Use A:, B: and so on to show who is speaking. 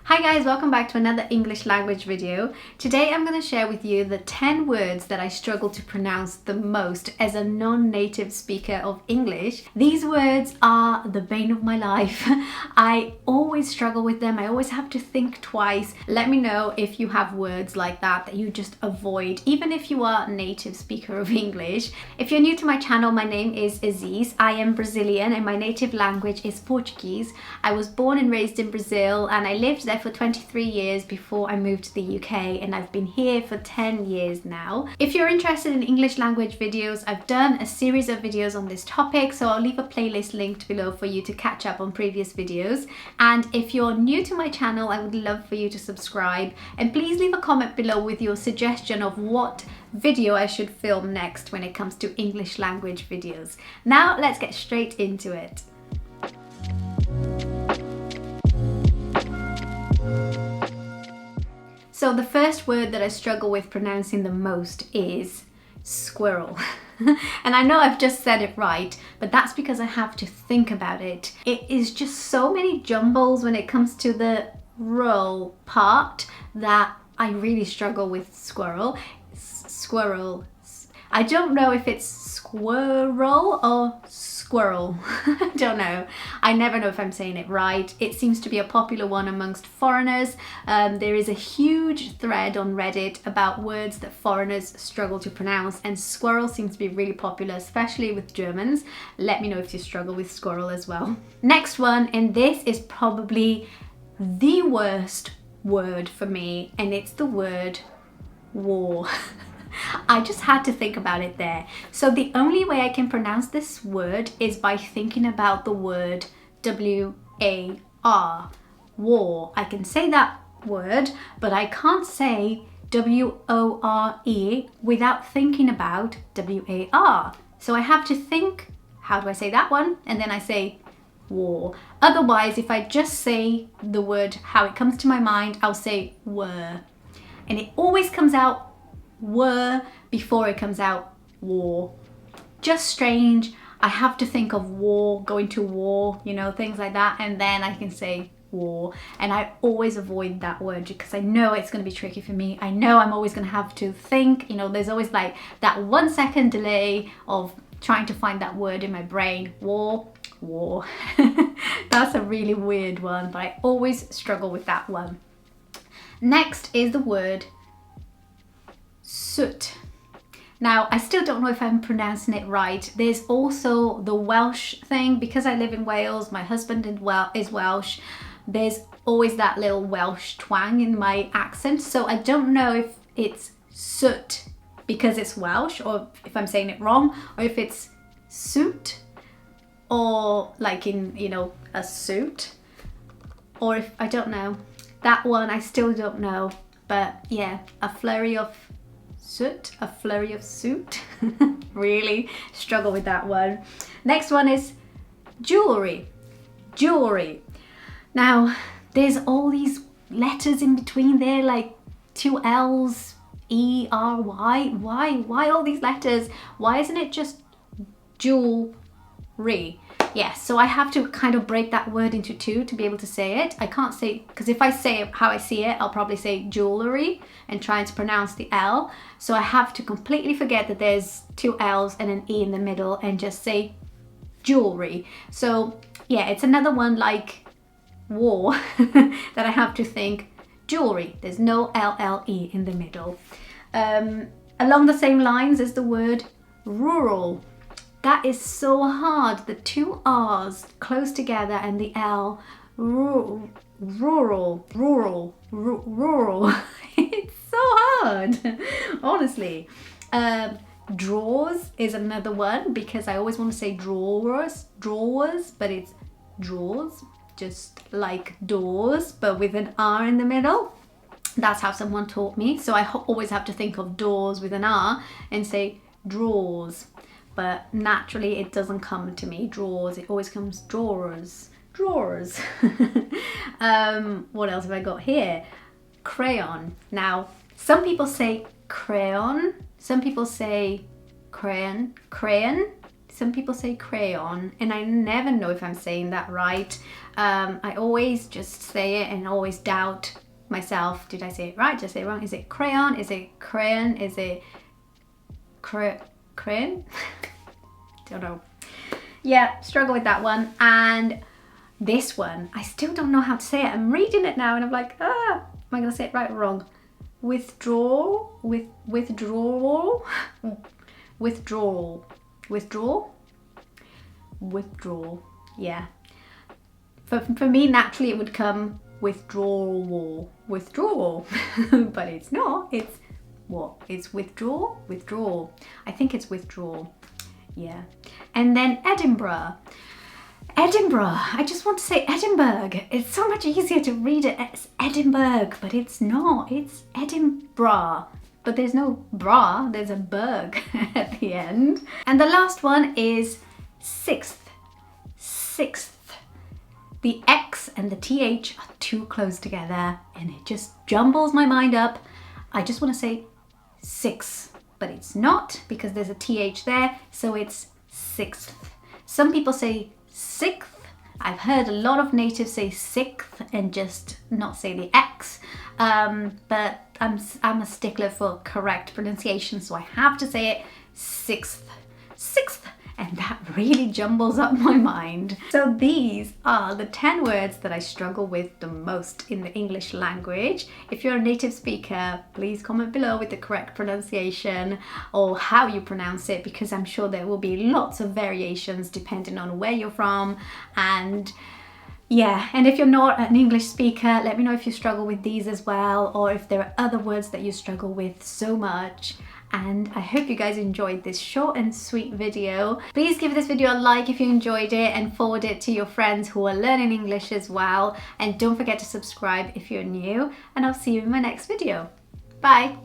A: Hi guys, welcome back to another English language video. Today I'm going to share with you the 10 words that I struggle to pronounce the most as a non-native speaker of English. These words are the bane of my life. I always struggle with them. I always have to think twice. Let me know if you have words like that you just avoid, even if you are a native speaker of English. If you're new to my channel, my name is Ysis. I am Brazilian and my native language is Portuguese. I was born and raised in Brazil and I lived there for 23 years before I moved to the UK, and I've been here for 10 years now. If you're interested in English language videos, I've done a series of videos on this topic, so I'll leave a playlist linked below for you to catch up on previous videos. And if you're new to my channel, I would love for you to subscribe, and please leave a comment below with your suggestion of what video I should film next when it comes to English language videos. Now let's get straight into it. So the first word that I struggle with pronouncing the most is squirrel. And I know I've just said it right, but that's because I have to think about it. It is just so many jumbles when it comes to the roll part that I really struggle with squirrel. Squirrel. I don't know if it's squirrel or squirrel. I don't know. I never know if I'm saying it right. It seems to be a popular one amongst foreigners. There is a huge thread on Reddit about words that foreigners struggle to pronounce, and squirrel seems to be really popular, especially with Germans. Let me know if you struggle with squirrel as well. Next one, and this is probably the worst word for me, and it's the word war. I just had to think about it there. So the only way I can pronounce this word is by thinking about the word W-A-R, war. I can say that word, but I can't say W-O-R-E without thinking about W-A-R. So I have to think, how do I say that one? And then I say war. Otherwise, if I just say the word how it comes to my mind, I'll say were. And it always comes out were before it comes out war. Just strange. I have to think of war, going to war, you know, things like that, and then I can say war. And I always avoid that word because I know it's going to be tricky for me. I know I'm always going to have to think, you know, there's always like that 1 second delay of trying to find that word in my brain. War. That's a really weird one, but I always struggle with that one. Next is the word soot. Now, I still don't know if I'm pronouncing it right. There's also the Welsh thing. Because I live in Wales, my husband is Welsh. There's always that little Welsh twang in my accent. So I don't know if it's soot because it's Welsh, or if I'm saying it wrong, or if it's suit, or like in, you know, a suit, or if, I don't know. That one I still don't know. But yeah, a flurry of soot, a flurry of suit. Really struggle with that one. Next one is jewelry. Jewelry. Now, there's all these letters in between there, like 2 L's, E-R-Y. Why all these letters? Why isn't it just jewelry? Yes, so I have to kind of break that word into two to be able to say it. I can't say, because if I say it how I see it, I'll probably say jewellery and trying to pronounce the L. So I have to completely forget that there's 2 L's and an E in the middle and just say jewelry. So yeah, it's another one like war that I have to think jewelry. There's no L-L-E in the middle. Along the same lines as the word rural. That is so hard. The 2 R's close together and the L. Rural. It's so hard, honestly. Drawers is another one because I always want to say drawers, but it's drawers, just like doors, but with an R in the middle. That's how someone taught me. So I always have to think of doors with an R and say drawers. But naturally it doesn't come to me, drawers, it always comes drawers. What else have I got here? Crayon. Now, some people say crayon, some people say crayon. some people say crayon, and I never know if I'm saying that right. I always just say it and always doubt myself. Did I say it right? Did I say it wrong? Is it crayon? Is it crayon? Is it crayon? Don't know. Yeah, struggle with that one. And this one, I still don't know how to say it. I'm reading it now and I'm like, am I gonna say it right or wrong? Withdrawal? Withdrawal? Withdrawal. Withdrawal? Withdrawal. Yeah. For me, naturally, it would come withdrawal. Withdrawal. But it's not. It's what? It's withdrawal? Withdrawal. I think it's withdrawal. Yeah. And then Edinburgh. Edinburgh. I just want to say Edinburgh. It's so much easier to read it as Edinburgh, but it's not. It's Edinburgh. But there's no bra, there's a berg at the end. And the last one is sixth. Sixth. The X and the TH are too close together and it just jumbles my mind up. I just want to say six, but it's not because there's a TH there, so it's sixth. Some people say sixth. I've heard a lot of natives say sixth and just not say the X, but I'm a stickler for correct pronunciation, so I have to say it sixth. Sixth. And that really jumbles up my mind. So these are the 10 words that I struggle with the most in the English language. If you're a native speaker, please comment below with the correct pronunciation or how you pronounce it, because I'm sure there will be lots of variations depending on where you're from. And yeah, and if you're not an English speaker, let me know if you struggle with these as well, or if there are other words that you struggle with so much. And I hope you guys enjoyed this short and sweet video. Please give this video a like if you enjoyed it and forward it to your friends who are learning English as well. And don't forget to subscribe if you're new, and I'll see you in my next video. Bye!